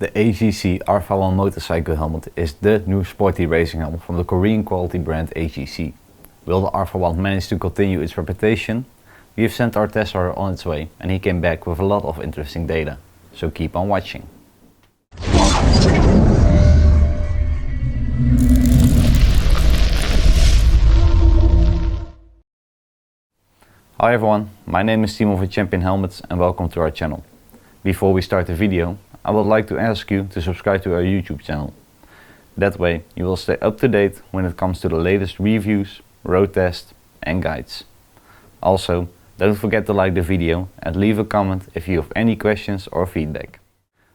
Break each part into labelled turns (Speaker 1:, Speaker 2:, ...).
Speaker 1: The HJC RPHA motorcycle helmet is the new sporty racing helmet from the Korean quality brand HJC. Will the RPHA manage to continue its reputation? We have sent our tester on its way and he came back with a lot of interesting data, so keep on watching. Hi everyone, my name is Timo from Champion Helmets and welcome to our channel. Before we start the video, I would like to ask you to subscribe to our YouTube channel. That way you will stay up to date when it comes to the latest reviews, road tests and guides. Also, don't forget to like the video and leave a comment if you have any questions or feedback.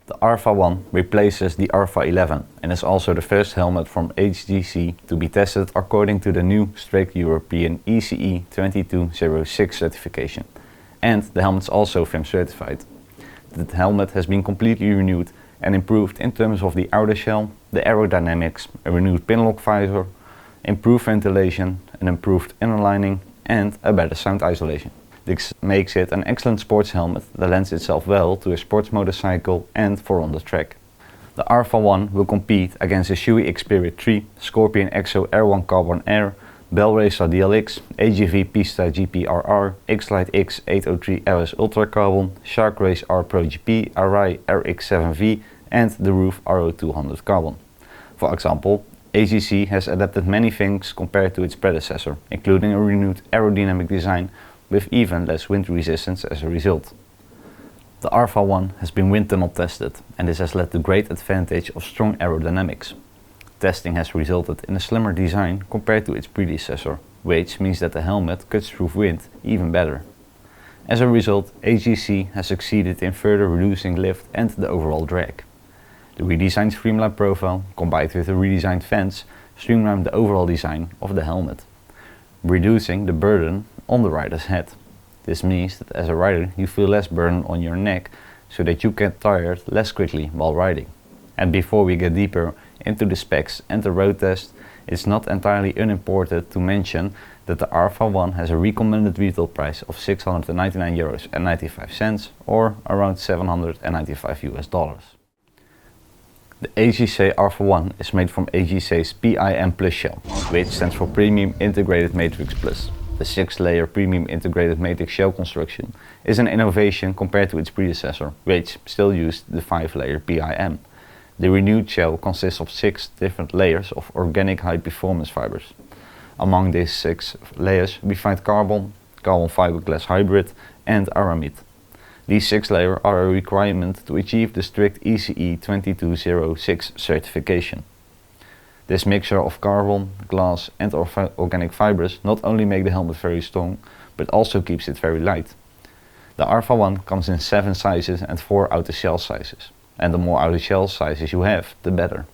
Speaker 1: The RPHA 1 replaces the RPHA 11 and is also the first helmet from HJC to be tested according to the new strict European ECE 2206 certification. And the helmet is also FIM certified. The helmet has been completely renewed and improved in terms of the outer shell, the aerodynamics, a renewed pinlock visor, improved ventilation, an improved inner lining and a better sound isolation. This makes it an excellent sports helmet that lends itself well to a sports motorcycle and for on the track. The RPHA 1 will compete against the Shoei Xperia 3, Scorpion Exo R1 Carbon Air, Bell Racer DLX, AGV Pista GP-RR, X-Lite X 803 RS Ultra Carbon, Shark Race R Pro GP, Arai RX7V and the Roof RO200 Carbon. For example, HJC has adapted many things compared to its predecessor, including a renewed aerodynamic design with even less wind resistance as a result. The RPHA 1 has been wind tunnel tested and this has led to great advantage of strong aerodynamics. Testing has resulted in a slimmer design compared to its predecessor, which means that the helmet cuts through wind even better. As a result, HJC has succeeded in further reducing lift and the overall drag. The redesigned streamlined profile, combined with the redesigned fence, streamlined the overall design of the helmet, reducing the burden on the rider's head. This means that as a rider you feel less burden on your neck so that you get tired less quickly while riding. And before we get deeper into the specs and the road test, it's not entirely unimportant to mention that the RPHA 1 has a recommended retail price of €699.95 or around $795 US. The HJC RPHA 1 is made from HJC's PIM Plus shell, which stands for Premium Integrated Matrix Plus. The 6-layer premium integrated matrix shell construction is an innovation compared to its predecessor, which still used the 5-layer PIM. The renewed shell consists of 6 different layers of organic high-performance fibers. Among these 6 layers we find carbon, carbon fiberglass hybrid and aramid. These 6 layers are a requirement to achieve the strict ECE 2206 certification. This mixture of carbon, glass and organic fibers not only make the helmet very strong, but also keeps it very light. The RPHA 1 comes in 7 sizes and 4 outer shell sizes. And the more outer shell sizes you have, the better.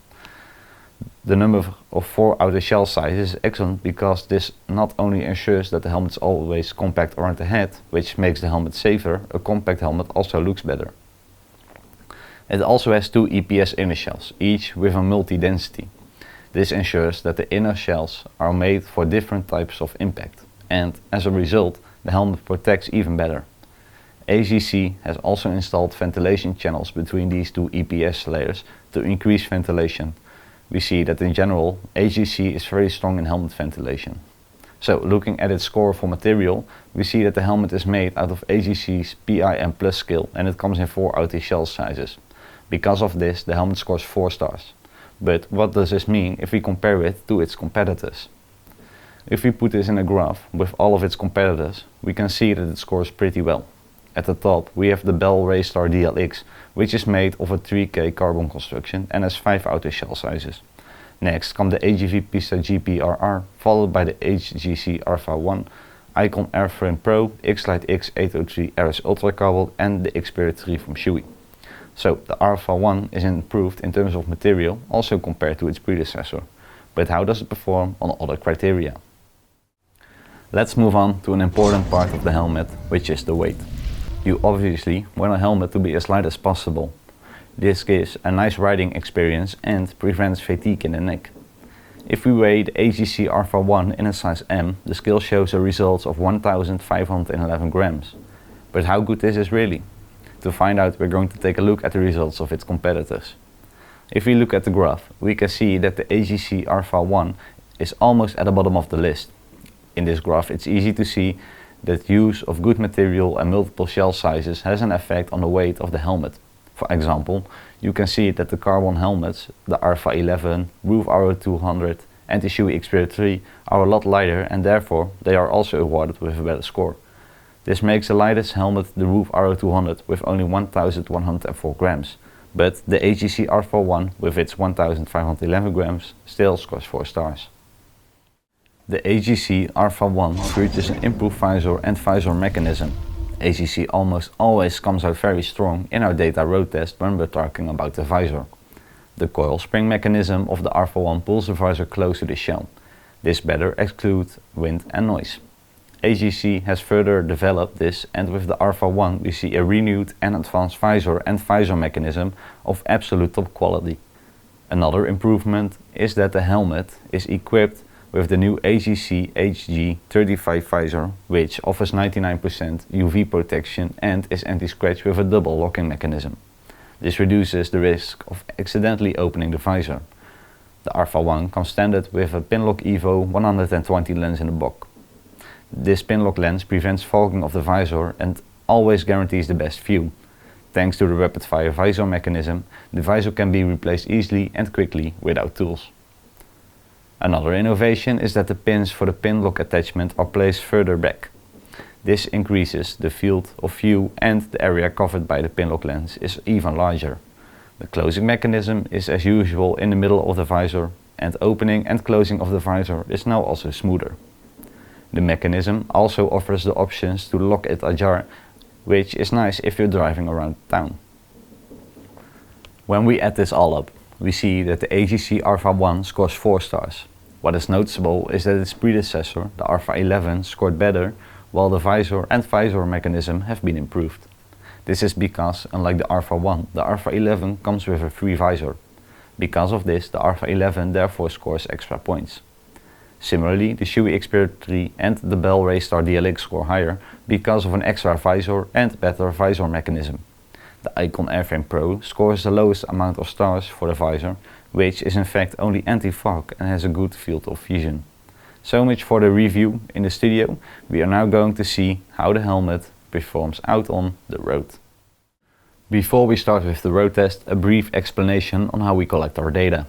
Speaker 1: The number of 4 outer shell sizes is excellent because this not only ensures that the helmet is always compact around the head, which makes the helmet safer, a compact helmet also looks better. It also has 2 EPS inner shells, each with a multi-density. This ensures that the inner shells are made for different types of impact, and as a result the helmet protects even better. HJC has also installed ventilation channels between these 2 EPS layers to increase ventilation. We see that in general HJC is very strong in helmet ventilation. So looking at its score for material, we see that the helmet is made out of HJC's PIM Plus scale and it comes in 4 outer shell sizes. Because of this the helmet scores 4 stars. But what does this mean if we compare it to its competitors? If we put this in a graph with all of its competitors, we can see that it scores pretty well. At the top we have the Bell Racer DLX, which is made of a 3K carbon construction and has 5 outer shell sizes. Next come the AGV Pista GP-RR, followed by the HJC RPHA 1, Icon Airframe Pro, X-Lite X 803 RS Ultra Carbon and the Xperia 3 from Shoei. So the RPHA 1 is improved in terms of material, also compared to its predecessor. But how does it perform on other criteria? Let's move on to an important part of the helmet, which is the weight. You obviously want a helmet to be as light as possible. This gives a nice riding experience and prevents fatigue in the neck. If we weigh the HJC RPHA 1 in a size M, the scale shows a result of 1511 grams. But how good is this really? To find out, we're going to take a look at the results of its competitors. If we look at the graph, we can see that the HJC RPHA 1 is almost at the bottom of the list. In this graph, it's easy to see that use of good material and multiple shell sizes has an effect on the weight of the helmet. For example, you can see that the carbon helmets, the RPHA 11, Roof RO200 and the HJC Xperia 3 are a lot lighter, and therefore they are also awarded with a better score. This makes the lightest helmet the Roof RO200 with only 1104 grams, but the HJC RPHA 1 with its 1511 grams still scores 4 stars. The HJC RPHA 1 features an improved visor and visor mechanism. HJC almost always comes out very strong in our data road test when we're talking about the visor. The coil spring mechanism of the RPHA 1 pulls the visor close to the shell. This better excludes wind and noise. HJC has further developed this, and with the RPHA 1 we see a renewed and advanced visor and visor mechanism of absolute top quality. Another improvement is that the helmet is equipped with the new HJC HG35 visor, which offers 99% UV protection and is anti-scratch with a double locking mechanism. This reduces the risk of accidentally opening the visor. The RPHA 1 comes standard with a Pinlock Evo 120 lens in the box. This Pinlock lens prevents fogging of the visor and always guarantees the best view. Thanks to the rapid fire visor mechanism, the visor can be replaced easily and quickly without tools. Another innovation is that the pins for the Pinlock attachment are placed further back. This increases the field of view, and the area covered by the Pinlock lens is even larger. The closing mechanism is as usual in the middle of the visor, and opening and closing of the visor is now also smoother. The mechanism also offers the options to lock it ajar, which is nice if you're driving around town. When we add this all up, we see that the HJC RPHA 1 scores 4 stars. What is noticeable is that its predecessor, the RPHA 11, scored better, while the visor and visor mechanism have been improved. This is because, unlike the RPHA 1, the RPHA 11 comes with a free visor. Because of this, the RPHA 11 therefore scores extra points. Similarly, the HJC Xperia 3 and the Bell Raystar DLX score higher because of an extra visor and better visor mechanism. The Icon Airframe Pro scores the lowest amount of stars for the visor, which is in fact only anti-fog and has a good field of vision. So much for the review in the studio. We are now going to see how the helmet performs out on the road. Before we start with the road test, a brief explanation on how we collect our data.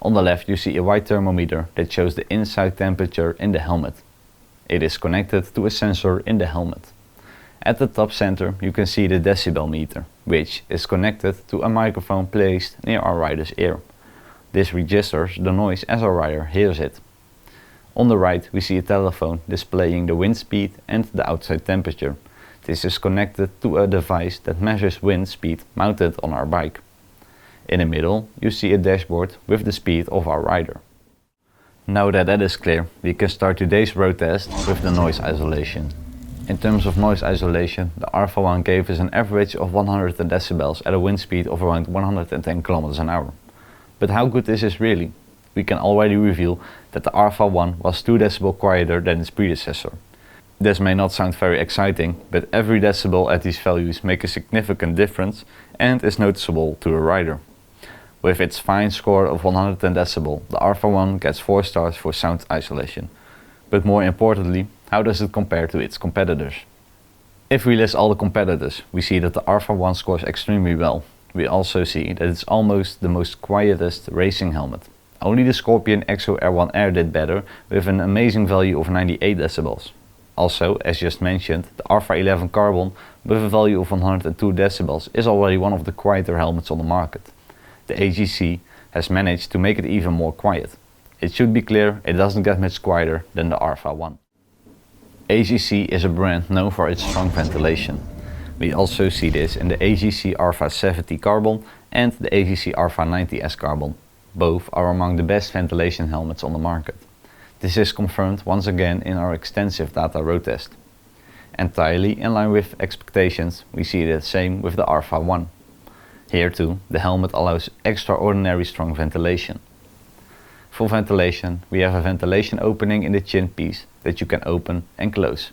Speaker 1: On the left you see a white thermometer that shows the inside temperature in the helmet. It is connected to a sensor in the helmet. At the top center you can see the decibel meter, which is connected to a microphone placed near our rider's ear. This registers the noise as our rider hears it. On the right we see a telephone displaying the wind speed and the outside temperature. This is connected to a device that measures wind speed mounted on our bike. In the middle you see a dashboard with the speed of our rider. Now that is clear, we can start today's road test with the noise isolation. In terms of noise isolation, the RPHA 1 gave us an average of 100 decibels at a wind speed of around 110 km an hour. But how good is this really? We can already reveal that the RPHA 1 was 2 decibels quieter than its predecessor. This may not sound very exciting, but every decibel at these values make a significant difference and is noticeable to a rider. With its fine score of 110 decibel, the RPHA 1 gets 4 stars for sound isolation. But more importantly, how does it compare to its competitors? If we list all the competitors, we see that the RPHA 1 scores extremely well. We also see that it's almost the most quietest racing helmet. Only the Scorpion Exo R1 Air did better, with an amazing value of 98 decibels. Also, as just mentioned, the RPHA 11 Carbon with a value of 102 decibels is already one of the quieter helmets on the market. The HJC has managed to make it even more quiet. It should be clear, it doesn't get much quieter than the RPHA 1. HJC is a brand known for its strong ventilation. We also see this in the HJC RPHA 70 Carbon and the HJC RPHA 90S Carbon. Both are among the best ventilation helmets on the market. This is confirmed once again in our extensive data road test. Entirely in line with expectations, we see the same with the RPHA 1. Here too, the helmet allows extraordinary strong ventilation. For ventilation, we have a ventilation opening in the chin piece that you can open and close.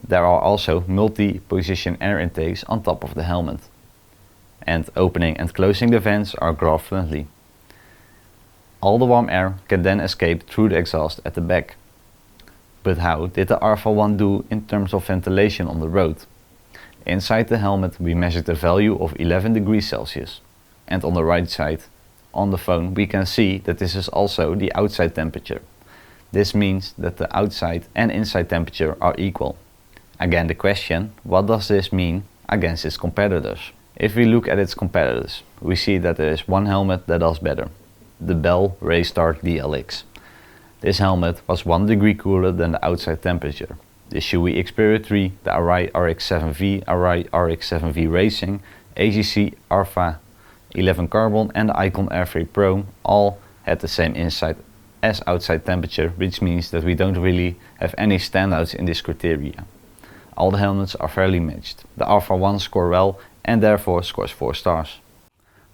Speaker 1: There are also multi-position air intakes on top of the helmet. And opening and closing the vents are graph friendly. All the warm air can then escape through the exhaust at the back. But how did the RPHA 1 do in terms of ventilation on the road? Inside the helmet we measured the value of 11 degrees Celsius. And on the right side, on the phone, we can see that this is also the outside temperature. This means that the outside and inside temperature are equal. Again the question, what does this mean against its competitors? If we look at its competitors, we see that there is one helmet that does better. The Bell Raystar DLX. This helmet was 1 degree cooler than the outside temperature. The Shoei Xperia 3, the Arai RX-7V, Arai RX-7V Racing, HJC RPHA 11 Carbon and the Icon Airfree Pro all had the same inside as outside temperature, which means that we don't really have any standouts in this criteria. All the helmets are fairly matched. The RPHA 1 score well and therefore scores 4 stars.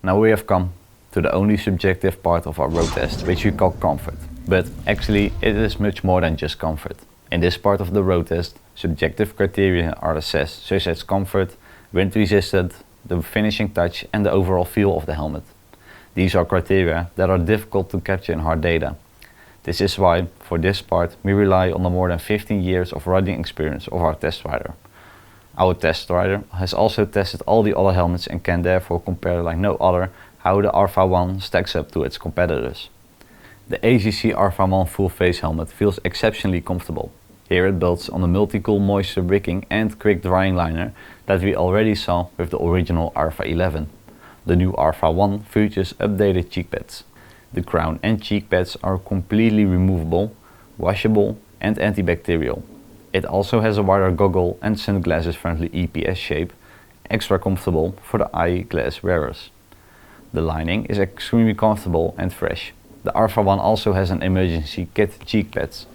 Speaker 1: Now we have come to the only subjective part of our road test, which we call comfort. But actually it is much more than just comfort. In this part of the road test, subjective criteria are assessed, such as comfort, wind resistant, the finishing touch and the overall feel of the helmet. These are criteria that are difficult to capture in hard data. This is why, for this part, we rely on the more than 15 years of riding experience of our test rider. Our test rider has also tested all the other helmets and can therefore compare like no other how the RPHA 1 stacks up to its competitors. The HJC RPHA 1 full face helmet feels exceptionally comfortable. Here it builds on the multi-cool moisture wicking and quick drying liner that we already saw with the original RPHA 11. The new RPHA 1 features updated cheek pads. The crown and cheek pads are completely removable, washable and antibacterial. It also has a wider goggle and sunglasses friendly EPS shape, extra comfortable for the eyeglass wearers. The lining is extremely comfortable and fresh. The RPHA 1 also has an emergency kit cheek pads,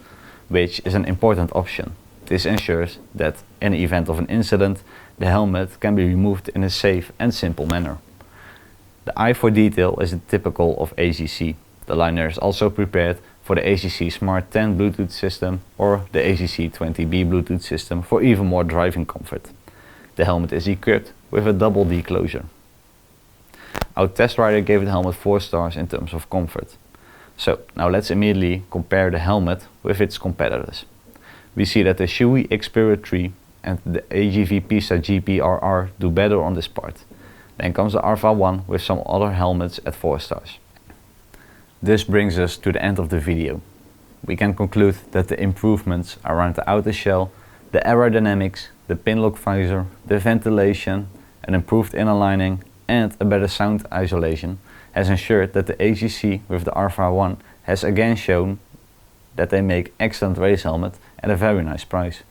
Speaker 1: which is an important option. This ensures that in the event of an incident, the helmet can be removed in a safe and simple manner. The eye for detail is typical of HJC. The liner is also prepared for the HJC Smart 10 Bluetooth system or the HJC 20B Bluetooth system for even more driving comfort. The helmet is equipped with a double D closure. Our test rider gave the helmet 4 stars in terms of comfort. So now let's immediately compare the helmet with its competitors. We see that the Shoei Xperia 3 and the AGV Pisa GPRR do better on this part. Then comes the RPHA 1 with some other helmets at 4 stars. This brings us to the end of the video. We can conclude that the improvements around the outer shell, the aerodynamics, the pinlock visor, the ventilation, an improved inner lining and a better sound isolation has ensured that the HJC with the RPHA 1 has again shown that they make excellent race helmet at a very nice price.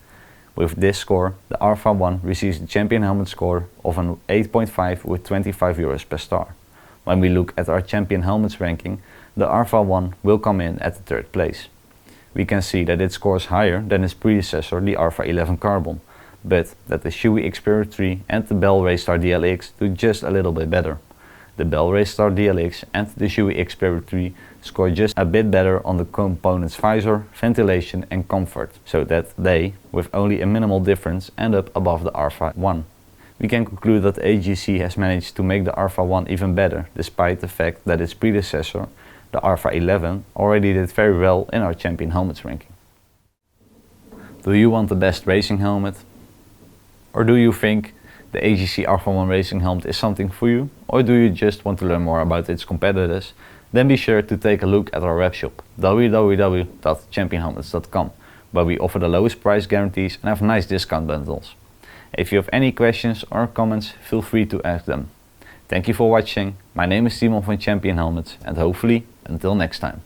Speaker 1: With this score, the RPHA 1 receives the champion helmet score of an 8.5 with 25 euros per star. When we look at our champion helmets ranking, the RPHA 1 will come in at the 3rd place. We can see that it scores higher than its predecessor, the RPHA 11 Carbon, but that the Shoei Xperia 3 and the Bell Raystar DLX do just a little bit better. The Bell Raystar DLX and the Shoei Xperia 3 score just a bit better on the components visor, ventilation and comfort, so that they, with only a minimal difference, end up above the RPHA 1. We can conclude that HJC has managed to make the RPHA 1 even better, despite the fact that its predecessor, the RPHA 11, already did very well in our champion helmets ranking. Do you want the best racing helmet? Or do you think the HJC RPHA 1 racing helmet is something for you? Or do you just want to learn more about its competitors? Then be sure to take a look at our webshop www.championhelmets.com, where we offer the lowest price guarantees and have nice discount bundles. If you have any questions or comments, feel free to ask them. Thank you for watching. My name is Simon from Champion Helmets and hopefully until next time.